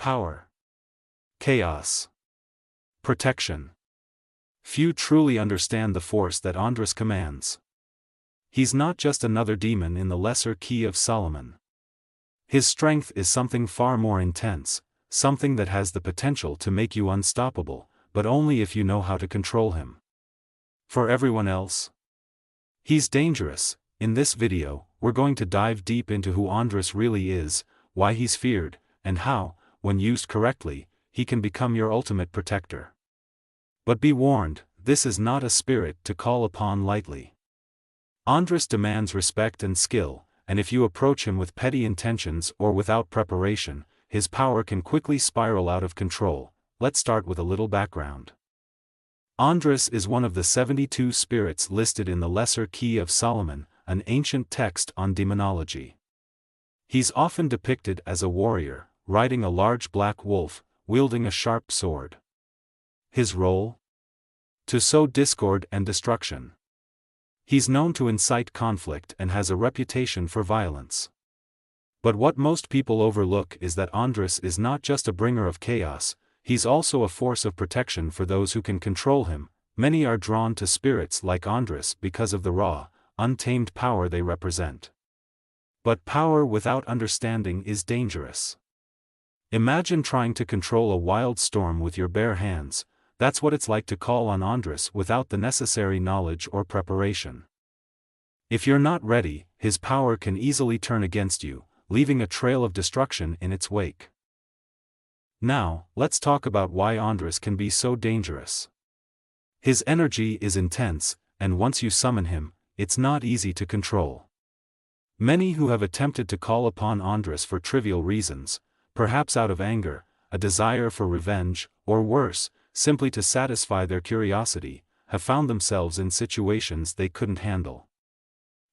Power. Chaos. Protection. Few truly understand the force that Andras commands. He's not just another demon in the lesser key of Solomon. His strength is something far more intense, something that has the potential to make you unstoppable, but only if you know how to control him. For everyone else, he's dangerous. In this video, we're going to dive deep into who Andras really is, why he's feared, and how, when used correctly, he can become your ultimate protector. But be warned, this is not a spirit to call upon lightly. Andras demands respect and skill, and if you approach him with petty intentions or without preparation, his power can quickly spiral out of control. Let's start with a little background. Andras is one of the 72 spirits listed in the Lesser Key of Solomon, an ancient text on demonology. He's often depicted as a warrior, riding a large black wolf, wielding a sharp sword. His role? To sow discord and destruction. He's known to incite conflict and has a reputation for violence. But what most people overlook is that Andras is not just a bringer of chaos, he's also a force of protection for those who can control him. Many are drawn to spirits like Andras because of the raw, untamed power they represent. But power without understanding is dangerous. Imagine trying to control a wild storm with your bare hands. That's what it's like to call on Andras without the necessary knowledge or preparation. If you're not ready, his power can easily turn against you, leaving a trail of destruction in its wake. Now, let's talk about why Andras can be so dangerous. His energy is intense, and once you summon him, it's not easy to control. Many who have attempted to call upon Andras for trivial reasons, perhaps out of anger, a desire for revenge, or worse, simply to satisfy their curiosity, have found themselves in situations they couldn't handle.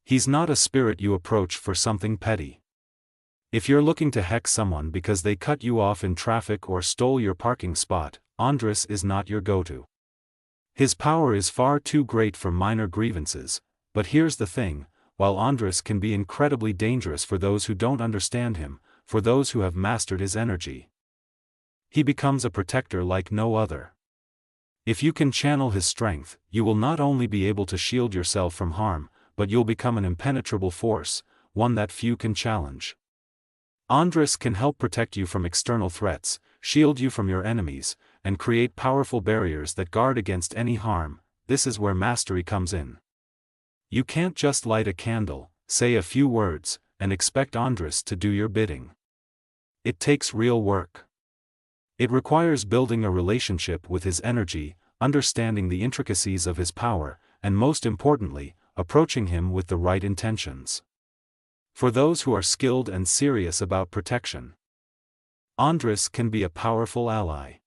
He's not a spirit you approach for something petty. If you're looking to hex someone because they cut you off in traffic or stole your parking spot, Andras is not your go-to. His power is far too great for minor grievances, but here's the thing, while Andras can be incredibly dangerous for those who don't understand him, for those who have mastered his energy, he becomes a protector like no other. If you can channel his strength, you will not only be able to shield yourself from harm, but you'll become an impenetrable force, one that few can challenge. Andras can help protect you from external threats, shield you from your enemies, and create powerful barriers that guard against any harm. This is where mastery comes in. You can't just light a candle, say a few words, and expect Andras to do your bidding. It takes real work. It requires building a relationship with his energy, understanding the intricacies of his power, and most importantly, approaching him with the right intentions. For those who are skilled and serious about protection, Andras can be a powerful ally.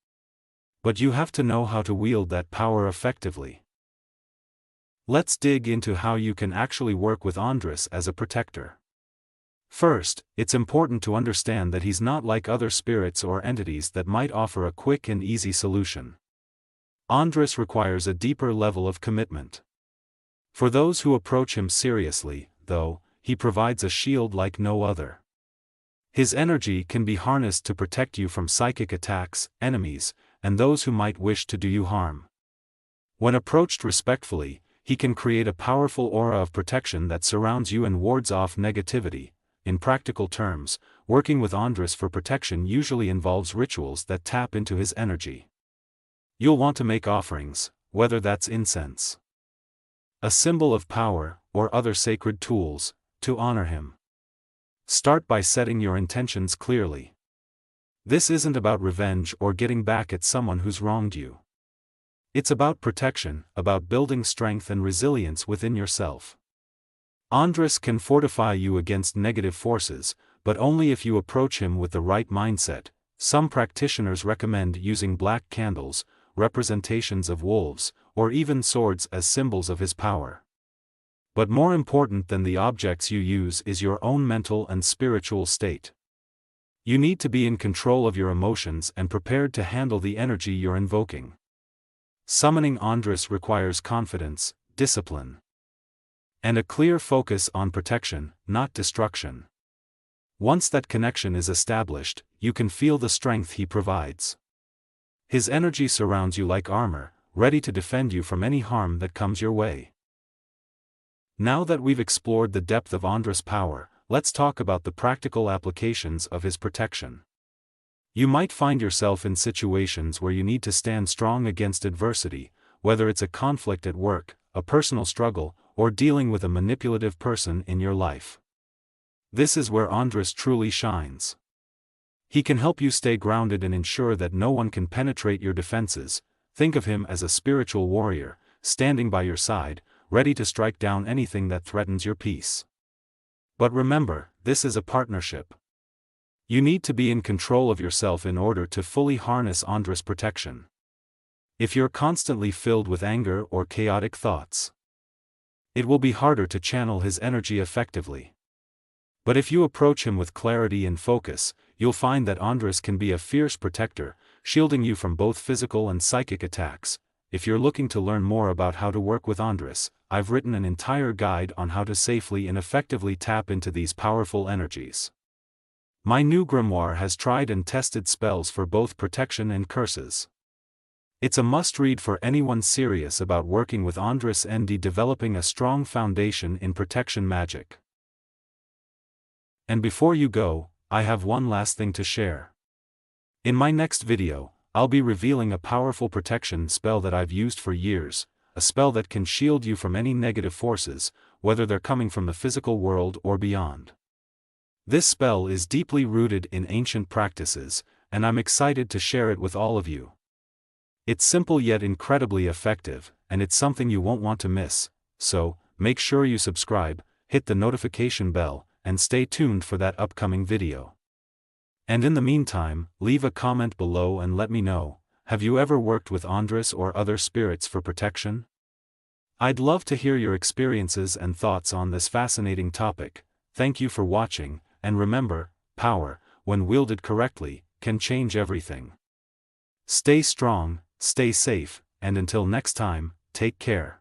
But you have to know how to wield that power effectively. Let's dig into how you can actually work with Andras as a protector. First, it's important to understand that he's not like other spirits or entities that might offer a quick and easy solution. Andras requires a deeper level of commitment. For those who approach him seriously, though, he provides a shield like no other. His energy can be harnessed to protect you from psychic attacks, enemies, and those who might wish to do you harm. When approached respectfully, he can create a powerful aura of protection that surrounds you and wards off negativity. In practical terms, working with Andras for protection usually involves rituals that tap into his energy. You'll want to make offerings, whether that's incense, a symbol of power, or other sacred tools, to honor him. Start by setting your intentions clearly. This isn't about revenge or getting back at someone who's wronged you. It's about protection, about building strength and resilience within yourself. Andras can fortify you against negative forces, but only if you approach him with the right mindset. Some practitioners recommend using black candles, representations of wolves, or even swords as symbols of his power. But more important than the objects you use is your own mental and spiritual state. You need to be in control of your emotions and prepared to handle the energy you're invoking. Summoning Andras requires confidence, discipline, and a clear focus on protection, not destruction. Once that connection is established, you can feel the strength he provides. His energy surrounds you like armor, ready to defend you from any harm that comes your way. Now that we've explored the depth of Andras' power, let's talk about the practical applications of his protection. You might find yourself in situations where you need to stand strong against adversity, whether it's a conflict at work, a personal struggle, or dealing with a manipulative person in your life. This is where Andras truly shines. He can help you stay grounded and ensure that no one can penetrate your defenses. Think of him as a spiritual warrior, standing by your side, ready to strike down anything that threatens your peace. But remember, this is a partnership. You need to be in control of yourself in order to fully harness Andras' protection. If you're constantly filled with anger or chaotic thoughts, it will be harder to channel his energy effectively. But if you approach him with clarity and focus, you'll find that Andras can be a fierce protector, shielding you from both physical and psychic attacks. If you're looking to learn more about how to work with Andras, I've written an entire guide on how to safely and effectively tap into these powerful energies. My new grimoire has tried and tested spells for both protection and curses. It's a must-read for anyone serious about working with Andras and developing a strong foundation in protection magic. And before you go, I have one last thing to share. In my next video, I'll be revealing a powerful protection spell that I've used for years, a spell that can shield you from any negative forces, whether they're coming from the physical world or beyond. This spell is deeply rooted in ancient practices, and I'm excited to share it with all of you. It's simple yet incredibly effective, and it's something you won't want to miss, so make sure you subscribe, hit the notification bell, and stay tuned for that upcoming video. And in the meantime, leave a comment below and let me know, have you ever worked with Andras or other spirits for protection? I'd love to hear your experiences and thoughts on this fascinating topic. Thank you for watching, and remember, power, when wielded correctly, can change everything. Stay strong, stay safe, and until next time, take care.